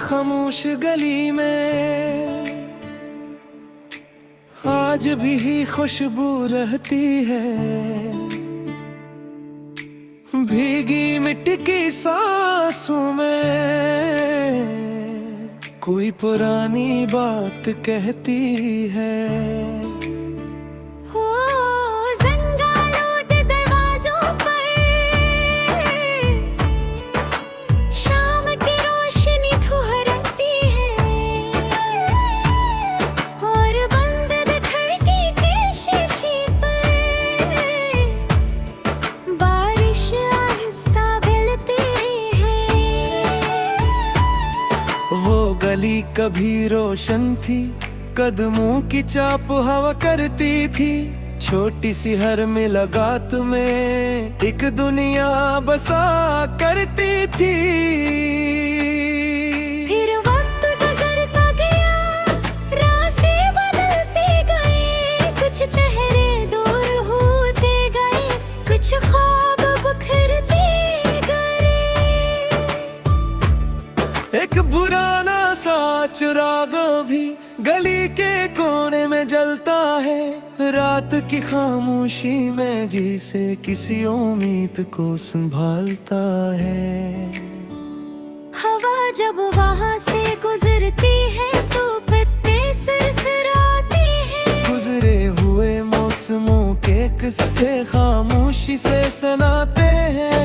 खामोश गली में आज भी खुशबू रहती है, भीगी मिट्टी की सांसों में कोई पुरानी बात कहती है। गली कभी रोशन थी, कदमों की चाप हवा करती थी, छोटी सी हर मुलाकात में एक दुनिया बसा करती थी। फिर वक्त गुजरता गया, रास्ते बदलते गए, कुछ चेहरे दूर होते गए, कुछ ख्वाब बिखरते गए। एक पुराना सा चिराग भी गली के कोने में जलता है, रात की खामोशी में जी से किसी उम्मीद को संभालता है। हवा जब वहाँ से गुजरती है तो पत्ते सरसराते हैं, गुजरे हुए मौसमों के किस्से खामोशी से सुनाते हैं।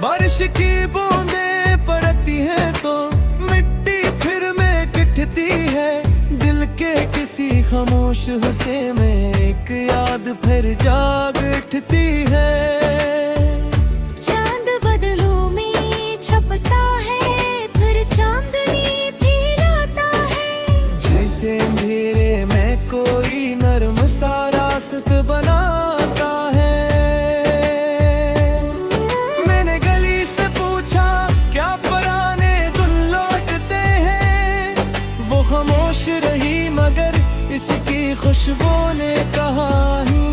बारिश की बूंदें पड़ती हैं तो मिट्टी फिर में गिरती है, दिल के किसी खामोश हिस्से में एक याद फिर जाग उठती है। चांद बदलों में छपता है, फिर चांदनी फिर आता है, जैसे अंधेरे में कोई नर्म सा रास्ता बनाता है। मैंने गली से पूछा क्या पुराने दिन लौटते हैं, वो खामोश रही मगर इसकी खुशबू ने कहा ही।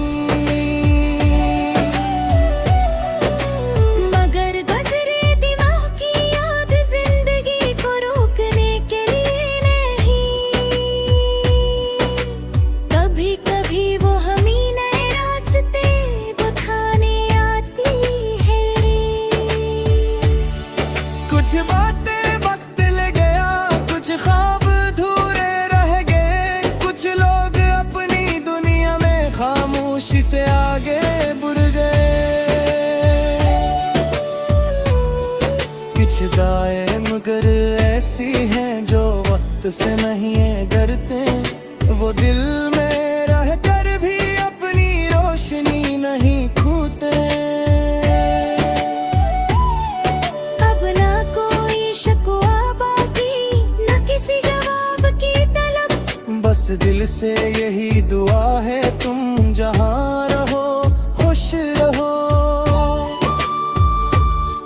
मगर गुजरे दिमाग की याद जिंदगी को रोकने के लिए नहीं, कभी कभी वो हमें नए रास्ते दिखाने आती है। कुछ बातें वक्त ले गया, कुछ ख्वाब अधूरे रह गए, कुछ लोग अपनी दुनिया में खामोशी से आगे बढ़ गए। कुछ दाएं मगर ऐसी हैं जो वक्त से नहीं है डरते, वो दिल में रह कर भी अपनी रोशनी नहीं खोते। अब ना कोई शिकवा बाकी, ना किसी जवाब की तलब, बस दिल से यही दुआ है तुम जहाँ रहो खुश रहो।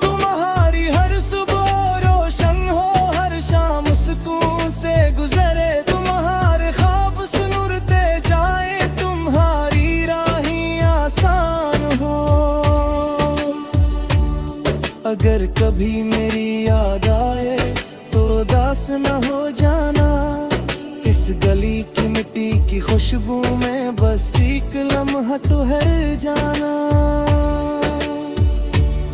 तुम्हारी हर सुबह रोशन हो, हर शाम सुकून से गुजरे, तुम्हारे ख्वाब सुनते जाए, तुम्हारी राहें आसान हो। अगर कभी मेरी याद आए तो उदास न हो जाना, इस गली की मिट्टी की खुशबू में बस एक लम्हा ठहर जाना।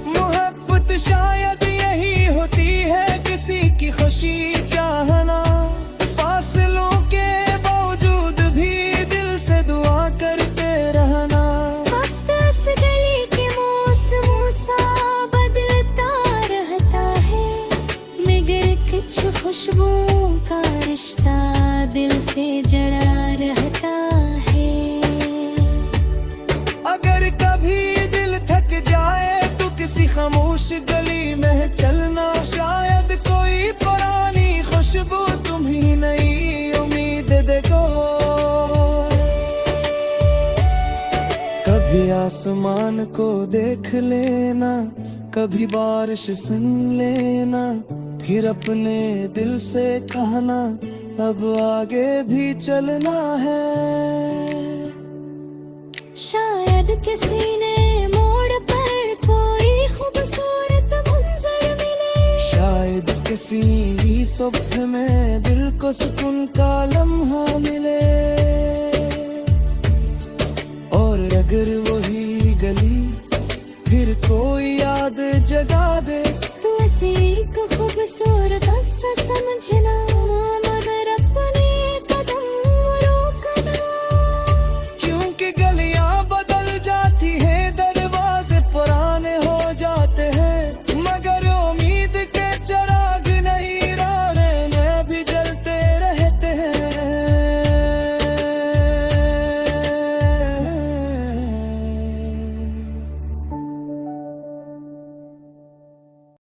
मोहब्बत शायद यही होती है, किसी की खुशी चाहना, फासलों के बावजूद भी दिल से दुआ करते रहना। वक्त इस गली के मौसमों सा बदलता रहता है, मगर कुछ खुशबुओं का रिश्ता दिल से जड़ा रहता है। अगर कभी दिल थक जाए तो किसी खामोश गली में चलना, शायद कोई पुरानी खुशबू तुम्हें नई उम्मीद देगा। कभी आसमान को देख लेना, कभी बारिश सुन लेना, फिर अपने दिल से कहना अब आगे भी चलना है। शायद किसी ने मोड़ पर कोई खूबसूरत मंजर मिले, किसी सुबह में दिल को सुकून का लम्हा मिले, और अगर वही गली फिर कोई याद जगा दे, तू ऐसे एक खूबसूरत सा समझना